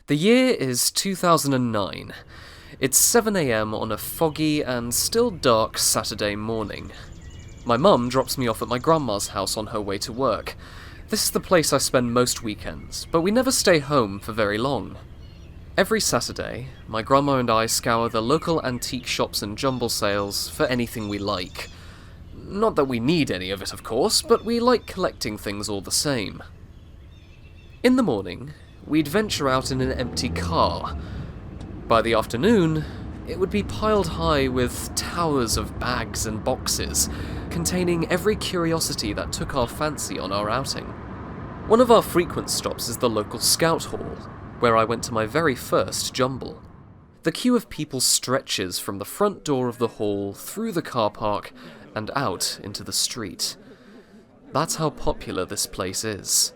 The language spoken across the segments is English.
The year is 2009. It's 7 AM on a foggy and still dark Saturday morning. My mum drops me off at my grandma's house on her way to work. This is the place I spend most weekends, but we never stay home for very long. Every Saturday, my grandma and I scour the local antique shops and jumble sales for anything we like. Not that we need any of it, of course, but we like collecting things all the same. In the morning, we'd venture out in an empty car. By the afternoon, it would be piled high with towers of bags and boxes, containing every curiosity that took our fancy on our outing. One of our frequent stops is the local scout hall, where I went to my very first jumble. The queue of people stretches from the front door of the hall through the car park and out into the street. That's how popular this place is.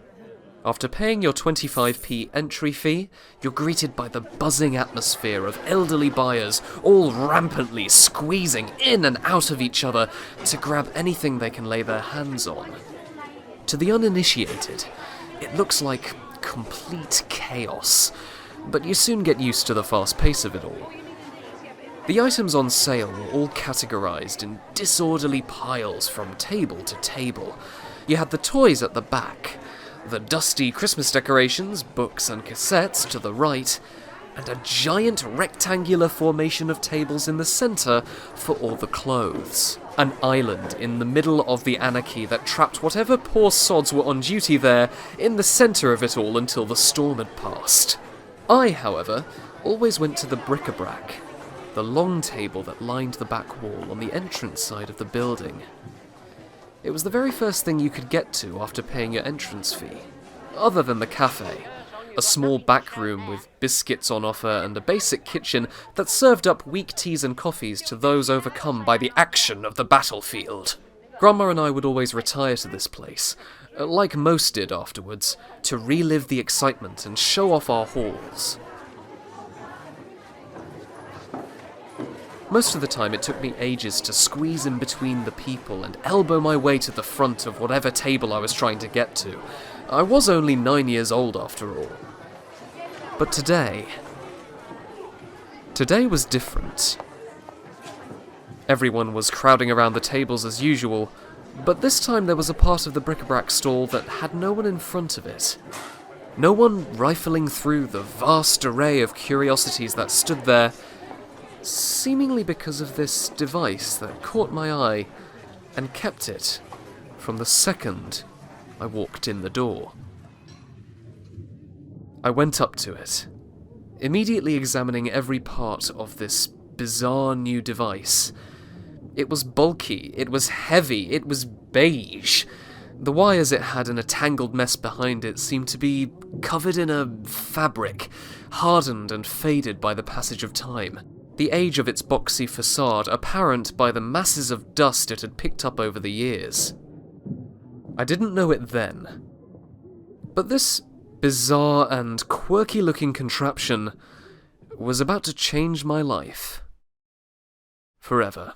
After paying your 25p entry fee, you're greeted by the buzzing atmosphere of elderly buyers, all rampantly squeezing in and out of each other to grab anything they can lay their hands on. To the uninitiated, it looks like complete chaos, but you soon get used to the fast pace of it all. The items on sale were all categorized in disorderly piles from table to table. You had the toys at the back, the dusty Christmas decorations, books and cassettes to the right, and a giant rectangular formation of tables in the centre for all the clothes. An island in the middle of the anarchy that trapped whatever poor sods were on duty there in the centre of it all until the storm had passed. I, however, always went to the bric-a-brac, the long table that lined the back wall on the entrance side of the building. It was the very first thing you could get to after paying your entrance fee, other than the cafe, a small back room with biscuits on offer and a basic kitchen that served up weak teas and coffees to those overcome by the action of the battlefield. Grandma and I would always retire to this place, like most did afterwards, to relive the excitement and show off our hauls. Most of the time it took me ages to squeeze in between the people and elbow my way to the front of whatever table I was trying to get to. I was only 9 years old after all. But today was different. Everyone was crowding around the tables as usual, but this time there was a part of the bric-a-brac stall that had no one in front of it. No one rifling through the vast array of curiosities that stood there, seemingly because of this device that caught my eye and kept it from the second I walked in the door. I went up to it, immediately examining every part of this bizarre new device. It was bulky, it was heavy, it was beige. The wires it had in a tangled mess behind it seemed to be covered in a fabric, hardened and faded by the passage of time. The age of its boxy facade apparent by the masses of dust it had picked up over the years. I didn't know it then, but this bizarre and quirky-looking contraption was about to change my life. Forever.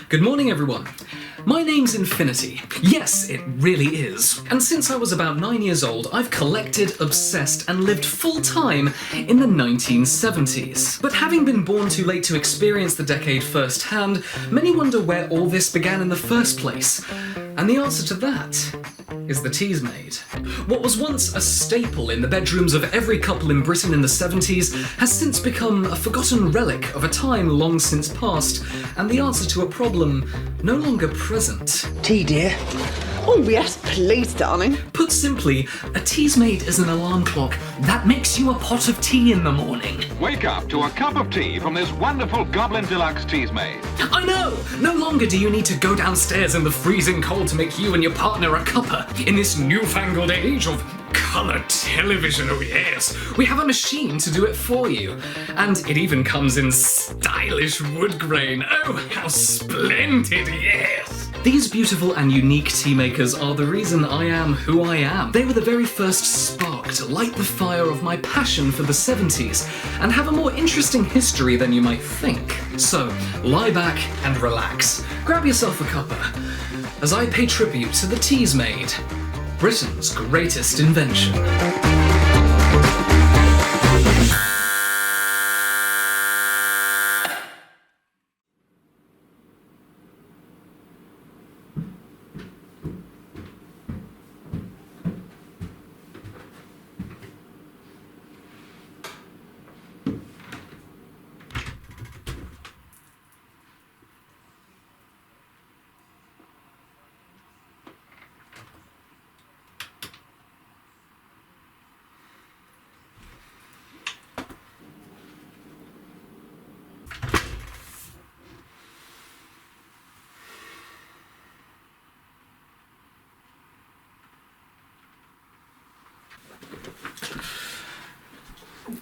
Good morning, everyone. My name's Infinity. Yes, it really is. And since I was about 9 years old, I've collected, obsessed, and lived full-time in the 1970s. But having been born too late to experience the decade firsthand, many wonder where all this began in the first place. And the answer to that is the Teasmade. What was once a staple in the bedrooms of every couple in Britain in the 70s has since become a forgotten relic of a time long since past, and the answer to a problem no longer present. Tea, dear. Oh, yes, please, darling. Put simply, a Teasmade is an alarm clock that makes you a pot of tea in the morning. Wake up to a cup of tea from this wonderful Goblin Deluxe Teasmade. I know! No longer do you need to go downstairs in the freezing cold to make you and your partner a cuppa. In this newfangled age of colour television, oh yes, we have a machine to do it for you. And it even comes in stylish wood grain. Oh, how splendid, yes! These beautiful and unique tea makers are the reason I am who I am. They were the very first spark to light the fire of my passion for the 70s, and have a more interesting history than you might think. So, lie back and relax. Grab yourself a cuppa, as I pay tribute to the Teasmade, Britain's greatest invention.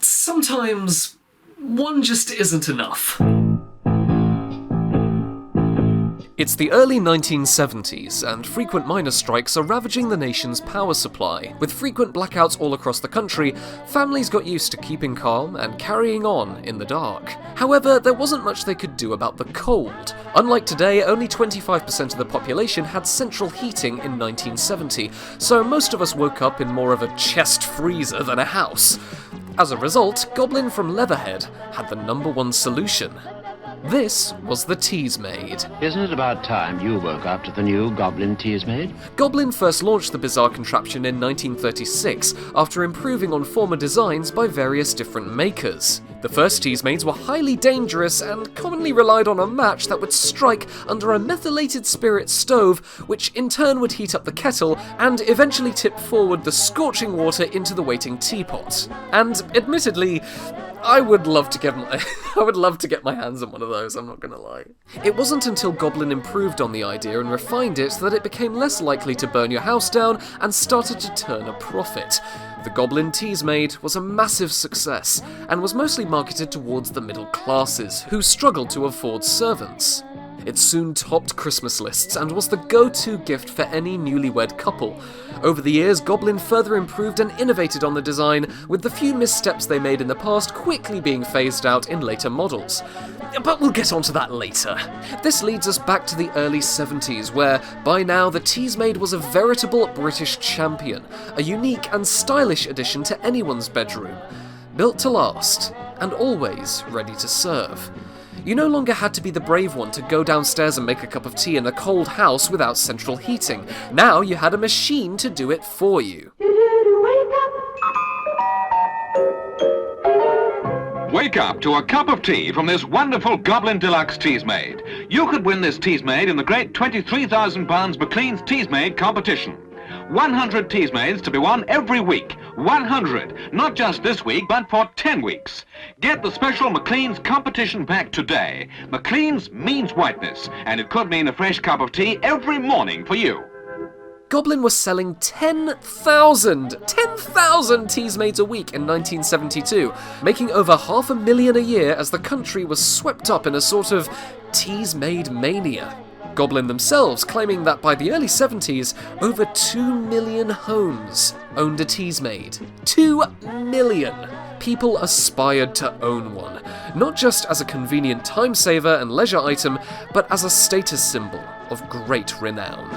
Sometimes one just isn't enough. It's the early 1970s, and frequent miners' strikes are ravaging the nation's power supply. With frequent blackouts all across the country, families got used to keeping calm and carrying on in the dark. However, there wasn't much they could do about the cold. Unlike today, only 25% of the population had central heating in 1970, so most of us woke up in more of a chest freezer than a house. As a result, Goblin from Leatherhead had the #1 solution. This was the Teasmade. Isn't it about time you woke up to the new Goblin Teasmade? Goblin first launched the bizarre contraption in 1936, after improving on former designs by various different makers. The first Teasmades were highly dangerous and commonly relied on a match that would strike under a methylated spirit stove, which in turn would heat up the kettle and eventually tip forward the scorching water into the waiting teapot. And admittedly, I would love to get my hands on one of those, I'm not gonna lie. It wasn't until Goblin improved on the idea and refined it that it became less likely to burn your house down and started to turn a profit. The Goblin Teasmade was a massive success, and was mostly marketed towards the middle classes, who struggled to afford servants. It soon topped Christmas lists and was the go-to gift for any newlywed couple. Over the years, Goblin further improved and innovated on the design, with the few missteps they made in the past quickly being phased out in later models. But we'll get onto that later. This leads us back to the early 70s, where, by now, the Teasmade was a veritable British champion, a unique and stylish addition to anyone's bedroom. Built to last, and always ready to serve. You no longer had to be the brave one to go downstairs and make a cup of tea in a cold house without central heating. Now you had a machine to do it for you. Wake up to a cup of tea from this wonderful Goblin Deluxe Teasmade. You could win this Teasmade in the great £23,000 McLean's Teasmade competition. 100 Teasmades to be won every week. 100, not just this week, but for 10 weeks. Get the special McLean's competition pack today. McLean's means whiteness, and it could mean a fresh cup of tea every morning for you. Goblin was selling 10,000 Teasmades a week in 1972, making over 500,000 a year as the country was swept up in a sort of Teasmade mania. Goblin themselves claiming that by the early 70s, over 2 million homes owned a Teasmade. 2 million! people aspired to own one, not just as a convenient time saver and leisure item, but as a status symbol of great renown.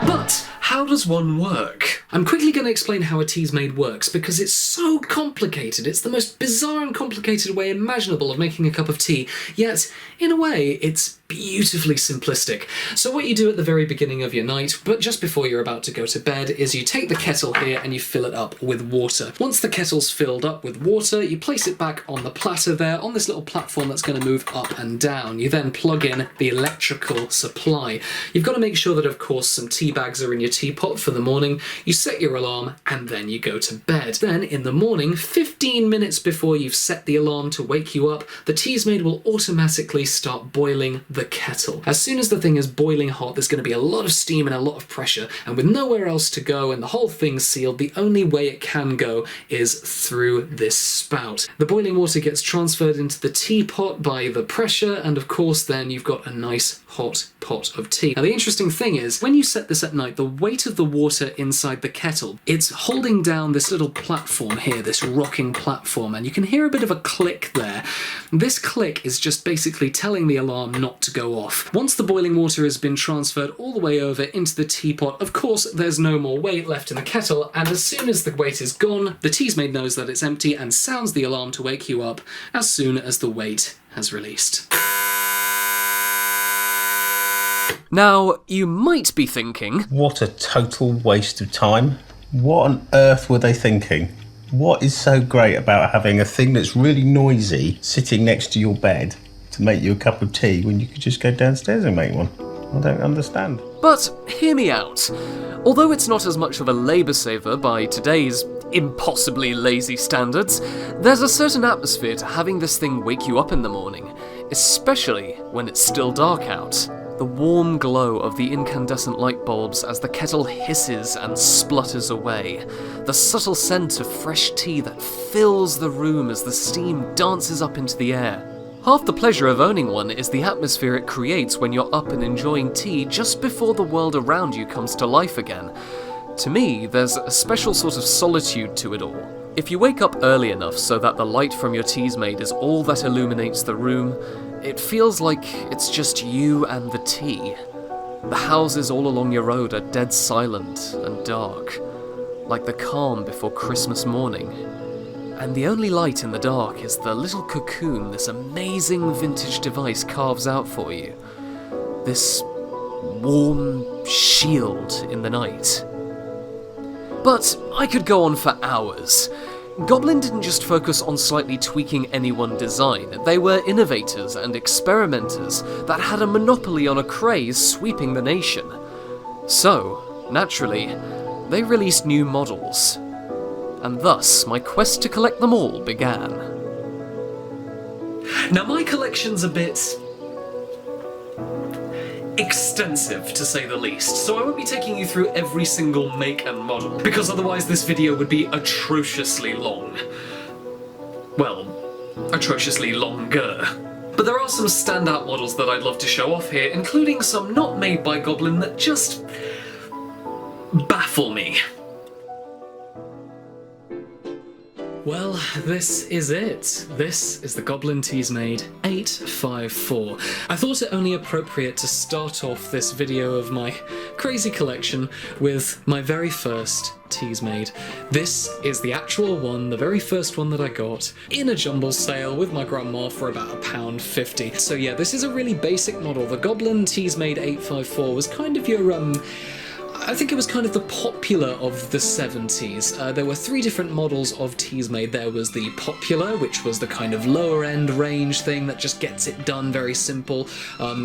But how does one work? I'm quickly going to explain how a Teasmade works because it's so complicated. It's the most bizarre and complicated way imaginable of making a cup of tea, yet, in a way, it's beautifully simplistic. So what you do at the very beginning of your night, but just before you're about to go to bed, is you take the kettle here and you fill it up with water. Once the kettle's filled up with water, you place it back on the platter there, on this little platform that's going to move up and down. You then plug in the electrical supply. You've got to make sure that, of course, some tea bags are in your teapot for the morning. You set your alarm and then you go to bed. Then in the morning, 15 minutes before you've set the alarm to wake you up, the Teasmade will automatically start boiling the kettle. As soon as the thing is boiling hot, there's going to be a lot of steam and a lot of pressure, and with nowhere else to go and the whole thing sealed, the only way it can go is through this spout. The boiling water gets transferred into the teapot by the pressure, and of course then you've got a nice hot pot of tea. Now the interesting thing is, when you set this at night, the weight of the water inside the kettle, it's holding down this little platform here, this rocking platform, and you can hear a bit of a click there. This click is just basically telling the alarm not to go off. Once the boiling water has been transferred all the way over into the teapot, of course there's no more weight left in the kettle, and as soon as the weight is gone, the Teasmade knows that it's empty and sounds the alarm to wake you up as soon as the weight has released. Now, you might be thinking, what a total waste of time. What on earth were they thinking? What is so great about having a thing that's really noisy sitting next to your bed to make you a cup of tea when you could just go downstairs and make one? I don't understand. but hear me out. Although it's not as much of a labour saver by today's impossibly lazy standards, there's a certain atmosphere to having this thing wake you up in the morning, especially when it's still dark out. The warm glow of the incandescent light bulbs as the kettle hisses and splutters away. The subtle scent of fresh tea that fills the room as the steam dances up into the air. Half the pleasure of owning one is the atmosphere it creates when you're up and enjoying tea just before the world around you comes to life again. To me, there's a special sort of solitude to it all. If you wake up early enough so that the light from your Teasmade is all that illuminates the room, it feels like it's just you and the tea. The houses all along your road are dead silent and dark, like the calm before Christmas morning. And the only light in the dark is the little cocoon this amazing vintage device carves out for you. This warm shield in the night. But I could go on for hours. Goblin didn't just focus on slightly tweaking any one design. They were innovators and experimenters that had a monopoly on a craze sweeping the nation. So, naturally, they released new models. And thus, my quest to collect them all began. Now, my collection's a bit extensive, to say the least, so I won't be taking you through every single make and model, because otherwise this video would be atrociously long. Well, atrociously longer. But there are some standout models that I'd love to show off here, including some not made by Goblin that just baffle me. Well, this is it. This is the Goblin Teasmade 854. I thought it only appropriate to start off this video of my crazy collection with my very first Teasmade. This is the actual one, the very first one that I got in a jumble sale with my grandma for about £1.50. So yeah, this is a really basic model. The Goblin Teasmade 854 was kind of your, I think it was kind of the popular of the 70s. There were three different models of Teasmade. There was the popular, which was the kind of lower end range thing that just gets it done very simple.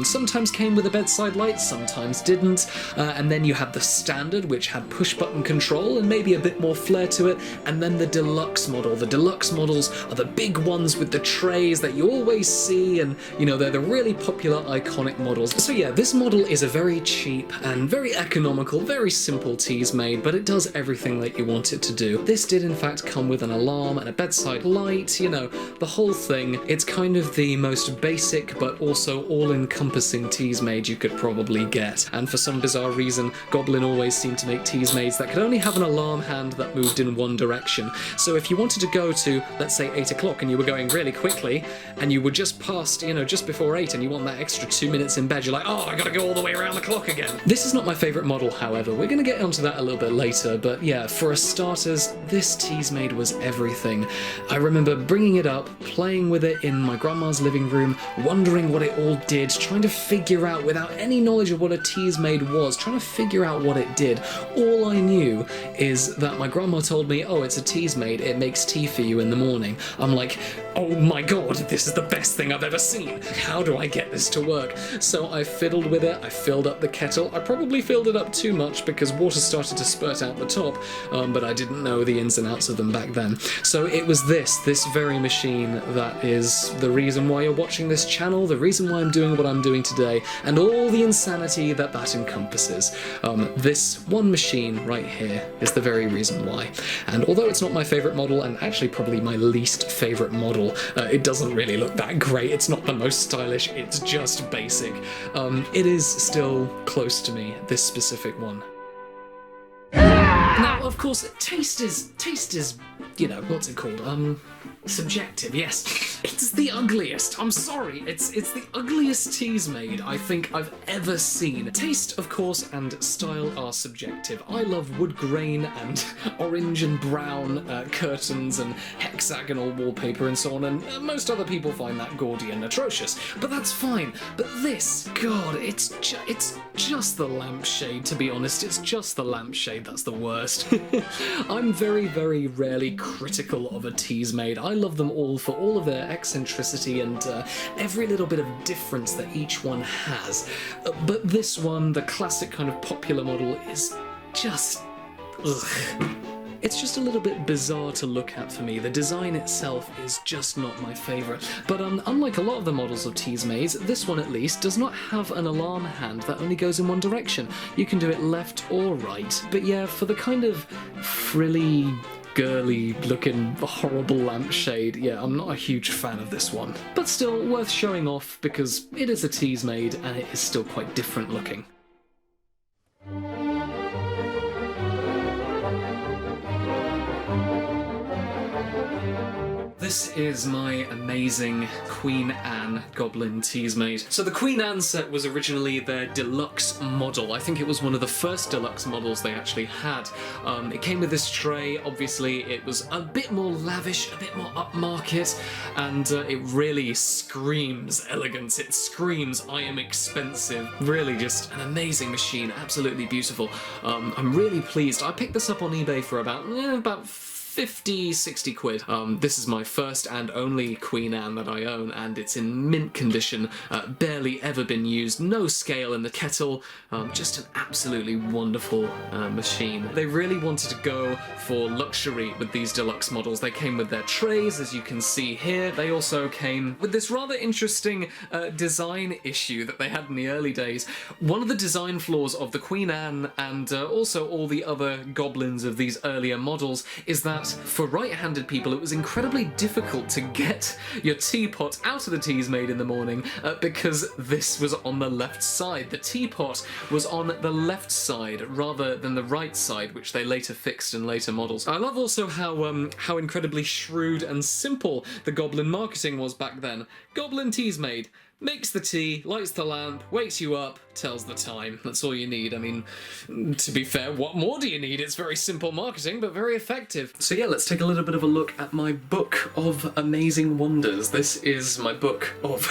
Sometimes came with a bedside light, sometimes didn't. And then you had the standard, which had push button control and maybe a bit more flair to it. And then the deluxe model. The deluxe models are the big ones with the trays that you always see, and you know, they're the really popular iconic models. So yeah, this model is a very cheap and very economical, very simple Teasmade, but it does everything that you want it to do. This did in fact come with an alarm and a bedside light, you know, the whole thing. It's kind of the most basic but also all-encompassing Teasmade you could probably get. And for some bizarre reason, Goblin always seemed to make Teasmades that could only have an alarm hand that moved in one direction. So if you wanted to go to, let's say, 8 o'clock and you were going really quickly, and you were just past, you know, just before 8 and you want that extra 2 minutes in bed, you're like, oh, I gotta go all the way around the clock again. This is not my favourite model, however. We're gonna get onto that a little bit later, but yeah, for a starters, this Teasmade was everything. I remember bringing it up, playing with it in my grandma's living room, wondering what it all did, trying to figure out, without any knowledge of what a Teasmade was, trying to figure out what it did. All I knew is that my grandma told me, oh, it's a Teasmade, it makes tea for you in the morning. I'm like, oh my god, this is the best thing I've ever seen. How do I get this to work? So I fiddled with it, I filled up the kettle. I probably filled it up too much because water started to spurt out the top, but I didn't know the ins and outs of them back then. So it was this very machine that is the reason why you're watching this channel, the reason why I'm doing what I'm doing today, and all the insanity that that encompasses. This one machine right here is the very reason why. And although it's not my favourite model, and actually probably my least favourite model, it doesn't really look that great. It's not the most stylish, it's just basic. It is still close to me, this specific one. Now, of course, taste is, you know, what's it called? Subjective, yes. It's the ugliest. I'm sorry. It's the ugliest Teasmade I think I've ever seen. Taste, of course, and style are subjective. I love wood grain and orange and brown curtains and hexagonal wallpaper and so on, and most other people find that gaudy and atrocious. But that's fine. But this, God, it's just the lampshade, to be honest. It's just the lampshade that's the worst. I'm very, very rarely critical of a Teasmade. I love them all for all of their eccentricity and every little bit of difference that each one has. But this one, the classic kind of popular model, is just... ugh. It's just a little bit bizarre to look at for me. The design itself is just not my favourite. But unlike a lot of the models of Teasmades, this one at least does not have an alarm hand that only goes in one direction. You can do it left or right. But yeah, for the kind of frilly, girly looking horrible lampshade, yeah, I'm not a huge fan of this one. But still worth showing off because it is a Teasmade and it is still quite different looking. This is my amazing Queen Anne Goblin Teasmade. So the Queen Anne set was originally their deluxe model. I think it was one of the first deluxe models they actually had. It came with this tray. Obviously it was a bit more lavish, a bit more upmarket, and it really screams elegance. It screams I am expensive. Really just an amazing machine, absolutely beautiful. I'm really pleased. I picked this up on eBay for about 50, 60 quid. This is my first and only Queen Anne that I own, and it's in mint condition, barely ever been used, no scale in the kettle, just an absolutely wonderful machine. They really wanted to go for luxury with these deluxe models. They came with their trays, as you can see here. They also came with this rather interesting design issue that they had in the early days. One of the design flaws of the Queen Anne and also all the other goblins of these earlier models is that for right-handed people it was incredibly difficult to get your teapot out of the Teasmade in the morning because this was on the left side. The teapot was on the left side rather than the right side, which they later fixed in later models. I love also how incredibly shrewd and simple the Goblin marketing was back then. Goblin Teasmade. Makes the tea, lights the lamp, wakes you up, tells the time. That's all you need. I mean, to be fair, what more do you need? It's very simple marketing, but very effective. So yeah, let's take a little bit of a look at my book of amazing wonders. This is my book of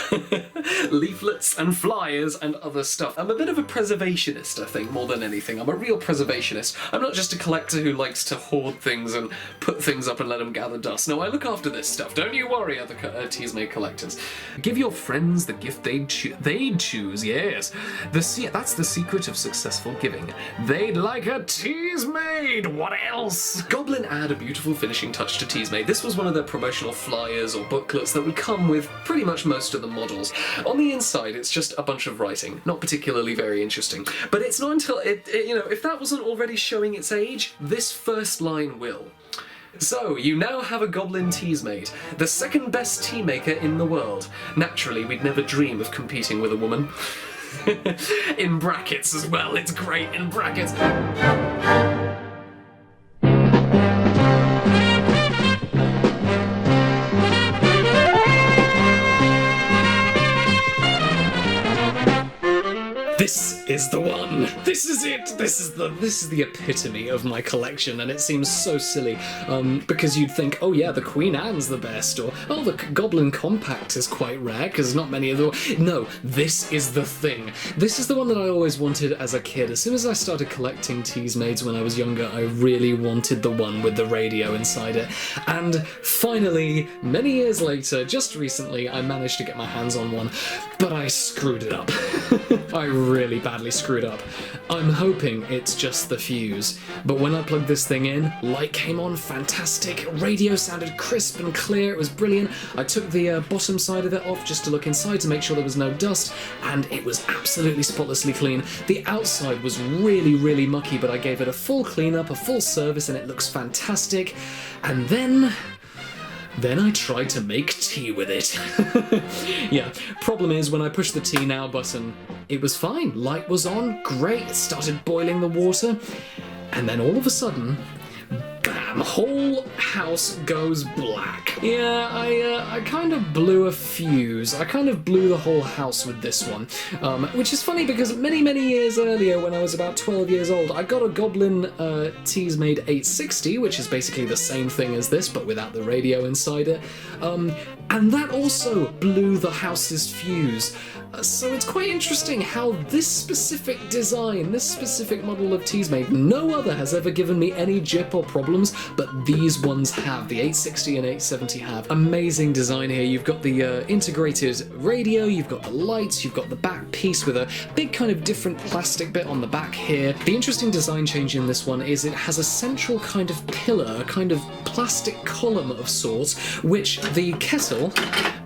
leaflets and flyers and other stuff. I'm a bit of a preservationist, I think, more than anything. I'm a real preservationist. I'm not just a collector who likes to hoard things and put things up and let them gather dust. No, I look after this stuff. Don't you worry, other Teasmade collectors. Give your friends the gift they'd choose, yes. That's the secret of successful giving. They'd like a Teasmade! What else? Goblin add a beautiful finishing touch to Teasmade. This was one of their promotional flyers or booklets that would come with pretty much most of the models. On the the inside, it's just a bunch of writing. Not particularly very interesting. But it's not until, you know, if that wasn't already showing its age, this first line will. So, you now have a Goblin Teasmade, the second best tea maker in the world. Naturally, we'd never dream of competing with a woman. In brackets as well, it's great in brackets. This is the one. This is it. This is the epitome of my collection, and it seems so silly because you'd think, oh yeah, the Queen Anne's the best, or oh, the Goblin Compact is quite rare because not many of them. No, this is the thing. This is the one that I always wanted as a kid. As soon as I started collecting Teasmades when I was younger, I really wanted the one with the radio inside it. And finally, many years later, just recently, I managed to get my hands on one, but I screwed it up. I really badly screwed up. I'm hoping it's just the fuse, but when I plugged this thing in, light came on, fantastic, radio sounded crisp and clear, it was brilliant. I took the bottom side of it off just to look inside to make sure there was no dust, and it was absolutely spotlessly clean. The outside was really, really mucky, but I gave it a full cleanup, a full service, and it looks fantastic. And then I tried to make tea with it. Yeah, problem is when I pushed the tea now button, it was fine. Light was on, great, it started boiling the water, and then all of a sudden, bam, whole house goes black. Yeah, I kind of blew a fuse. I kind of blew the whole house with this one, which is funny because many, many years earlier, when I was about 12 years old, I got a Goblin Teasmade 860, which is basically the same thing as this, but without the radio inside it, and that also blew the house's fuse. So it's quite interesting how this specific design, this specific model of Teasmade, no other has ever given me any jip or problems, but these ones have. The 860 and 870 have. Amazing design here. You've got the integrated radio, you've got the lights, you've got the back piece with a big kind of different plastic bit on the back here. The interesting design change in this one is it has a central kind of pillar, a kind of plastic column of sorts, which the kettle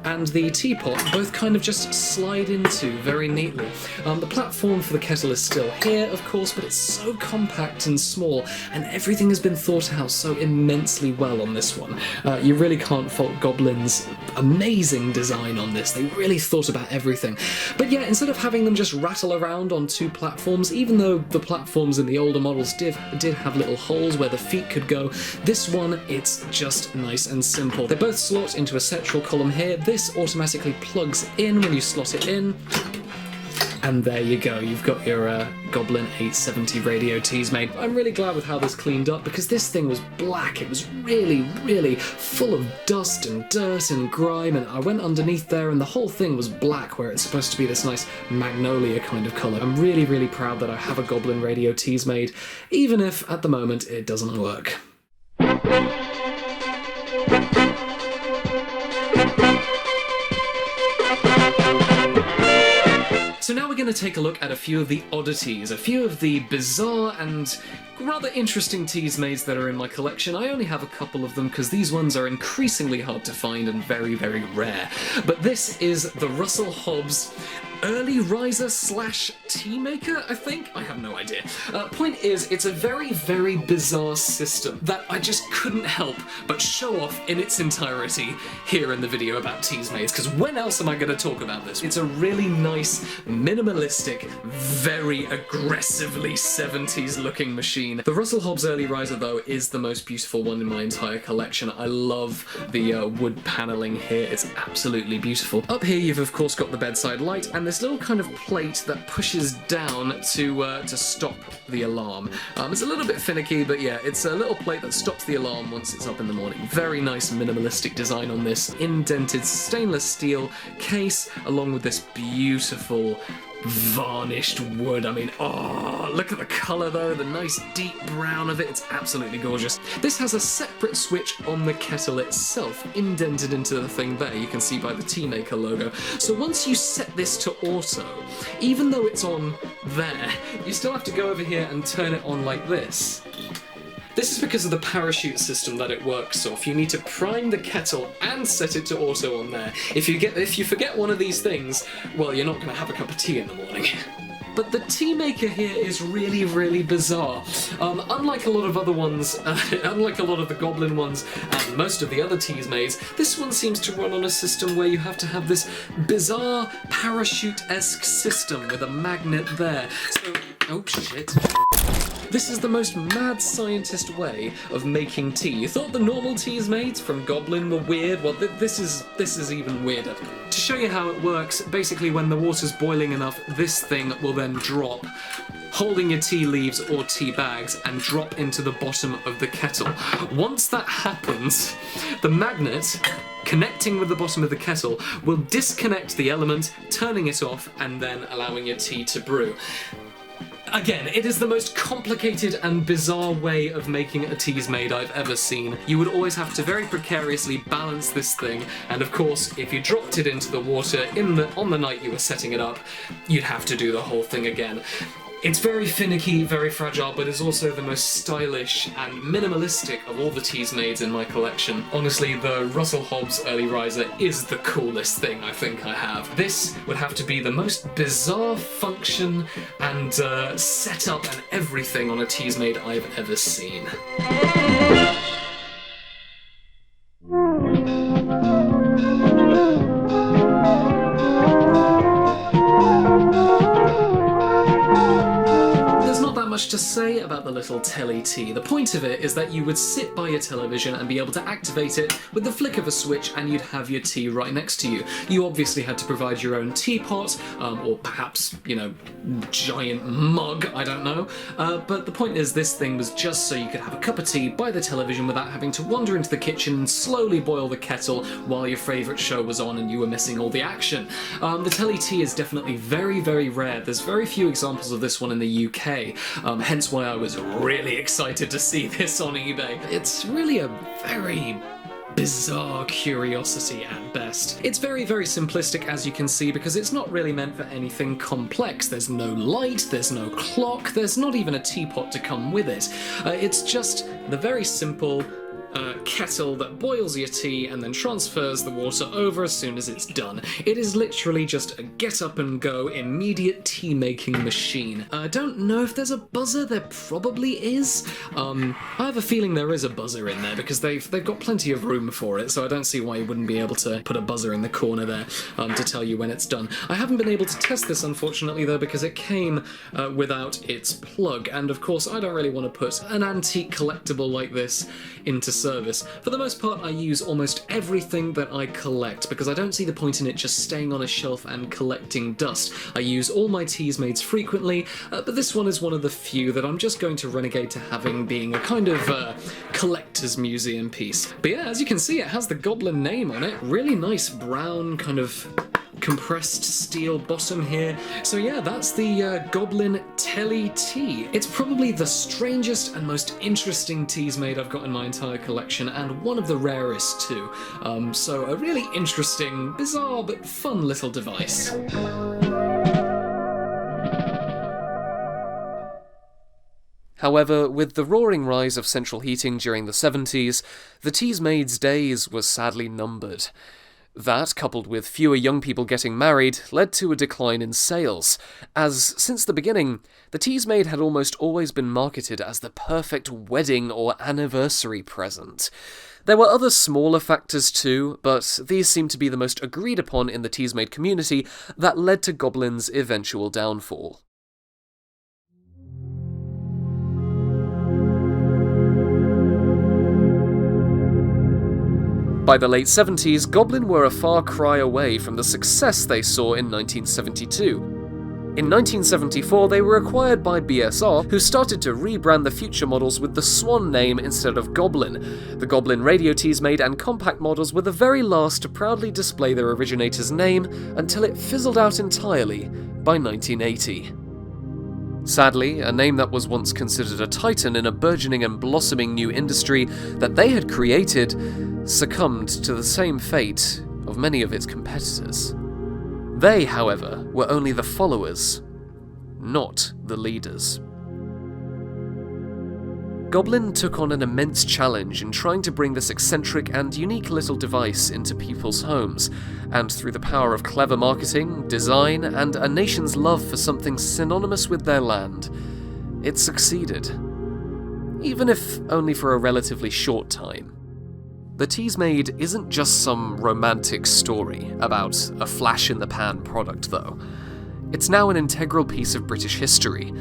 and the teapot both kind of just slide into very neatly. The platform for the kettle is still here, of course, but it's so compact and small, and everything has been thought out so immensely well on this one. You really can't fault Goblin's amazing design on this. They really thought about everything. But yeah, instead of having them just rattle around on two platforms, even though the platforms in the older models did have little holes where the feet could go, this one, it's just nice and simple. They both slot into a central column here. This automatically plugs in when you slot it in, and there you go, you've got your Goblin 870 radio Teasmade. I'm really glad with how this cleaned up because this thing was black. It was really, really full of dust and dirt and grime, and I went underneath there and the whole thing was black where it's supposed to be this nice magnolia kind of colour. I'm really, really proud that I have a Goblin radio Teasmade, even if at the moment it doesn't work. So now we're going to take a look at a few of the oddities, a few of the bizarre and rather interesting Teasmades that are in my collection. I only have a couple of them because these ones are increasingly hard to find and very, very rare. But this is the Russell Hobbs Early Riser / Tea Maker, I think? I have no idea. Point is, it's a very, very bizarre system that I just couldn't help but show off in its entirety here in the video about Teasmades, because when else am I going to talk about this? It's a really nice, minimalistic, very aggressively 70s looking machine. The Russell Hobbs Early Riser, though, is the most beautiful one in my entire collection. I love the wood paneling here. It's absolutely beautiful. Up here, you've of course got the bedside light, and this little kind of plate that pushes down to stop the alarm. It's a little bit finicky, but yeah, it's a little plate that stops the alarm once it's up in the morning. Very nice minimalistic design on this indented stainless steel case, along with this beautiful varnished wood. I mean, oh, look at the colour though, the nice deep brown of it. It's absolutely gorgeous. This has a separate switch on the kettle itself, indented into the thing there, you can see by the Tea Maker logo. So once you set this to auto, even though it's on there, you still have to go over here and turn it on like this This is because of the parachute system that it works off. You need to prime the kettle and set it to auto on there. If you forget one of these things, well, you're not going to have a cup of tea in the morning. But the tea maker here is really, really bizarre. Unlike a lot of other ones, unlike a lot of the Goblin ones and most of the other Teasmades, this one seems to run on a system where you have to have this bizarre parachute-esque system with a magnet there. So, oh shit. This is the most mad scientist way of making tea. You thought the normal Teasmades from Goblin were weird? Well, this is even weirder. To show you how it works, basically when the water's boiling enough, this thing will then drop, holding your tea leaves or tea bags, and drop into the bottom of the kettle. Once that happens, the magnet connecting with the bottom of the kettle will disconnect the element, turning it off, and then allowing your tea to brew. Again, it is the most complicated and bizarre way of making a Teasmade I've ever seen. You would always have to very precariously balance this thing, and of course, if you dropped it into the water on the night you were setting it up, you'd have to do the whole thing again. It's very finicky, very fragile, but is also the most stylish and minimalistic of all the Teasmades in my collection. Honestly, the Russell Hobbs Early Riser is the coolest thing I think I have. This would have to be the most bizarre function and setup and everything on a Teasmade I've ever seen. To say about the little Telly Tea. The point of it is that you would sit by your television and be able to activate it with the flick of a switch, and you'd have your tea right next to you. You obviously had to provide your own teapot, or perhaps, giant mug, I don't know. But the point is, this thing was just so you could have a cup of tea by the television without having to wander into the kitchen and slowly boil the kettle while your favourite show was on and you were missing all the action. The Telly Tea is definitely very, very rare. There's very few examples of this one in the UK. Hence why I was really excited to see this on eBay. It's really a very bizarre curiosity at best. It's very, very simplistic, as you can see, because it's not really meant for anything complex. There's no light, there's no clock, there's not even a teapot to come with it. It's just the very simple kettle that boils your tea and then transfers the water over as soon as it's done. It is literally just a get up and go immediate tea making machine. I don't know if there's a buzzer. There probably is. I have a feeling there is a buzzer in there because they've got plenty of room for it, so I don't see why you wouldn't be able to put a buzzer in the corner there to tell you when it's done. I haven't been able to test this, unfortunately, though, because it came without its plug, and of course I don't really want to put an antique collectible like this into service. For the most part, I use almost everything that I collect because I don't see the point in it just staying on a shelf and collecting dust. I use all my Teasmades frequently, but this one is one of the few that I'm just going to renegade to having being a kind of collector's museum piece. But yeah, as you can see, it has the Goblin name on it. Really nice brown kind of compressed steel bottom here. So yeah, that's the Goblin Telly Tea. It's probably the strangest and most interesting Teasmade I've got in my entire collection, and one of the rarest too. So a really interesting, bizarre, but fun little device. However, with the roaring rise of central heating during the 70s, the Teasmade's days were sadly numbered. That, coupled with fewer young people getting married, led to a decline in sales, as, since the beginning, the Teasmade had almost always been marketed as the perfect wedding or anniversary present. There were other smaller factors too, but these seem to be the most agreed upon in the Teasmade community that led to Goblin's eventual downfall. By the late 70s, Goblin were a far cry away from the success they saw in 1972. In 1974, they were acquired by BSR, who started to rebrand the future models with the Swan name instead of Goblin. The Goblin Radio Teasmade and compact models were the very last to proudly display their originator's name until it fizzled out entirely by 1980. Sadly, a name that was once considered a titan in a burgeoning and blossoming new industry that they had created succumbed to the same fate of many of its competitors. They, however, were only the followers, not the leaders. Goblin took on an immense challenge in trying to bring this eccentric and unique little device into people's homes, and through the power of clever marketing, design, and a nation's love for something synonymous with their land, it succeeded. Even if only for a relatively short time. The Teasmade isn't just some romantic story about a flash-in-the-pan product, though. It's now an integral piece of British history,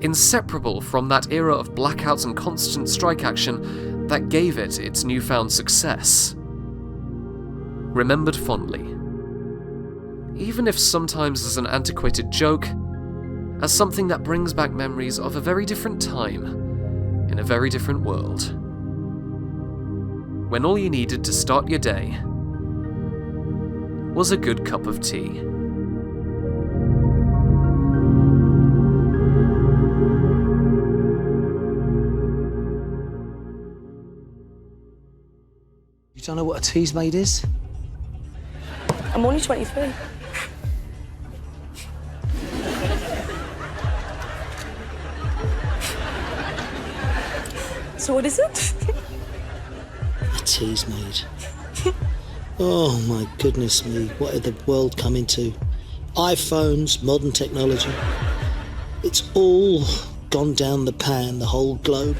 inseparable from that era of blackouts and constant strike action that gave it its newfound success. Remembered fondly. Even if sometimes as an antiquated joke, as something that brings back memories of a very different time, in a very different world. When all you needed to start your day was a good cup of tea. You don't know what a Teasmade is? I'm only 23. So what is it? A Teasmade. Oh my goodness me, what had the world come into? iPhones, modern technology. It's all gone down the pan, the whole globe.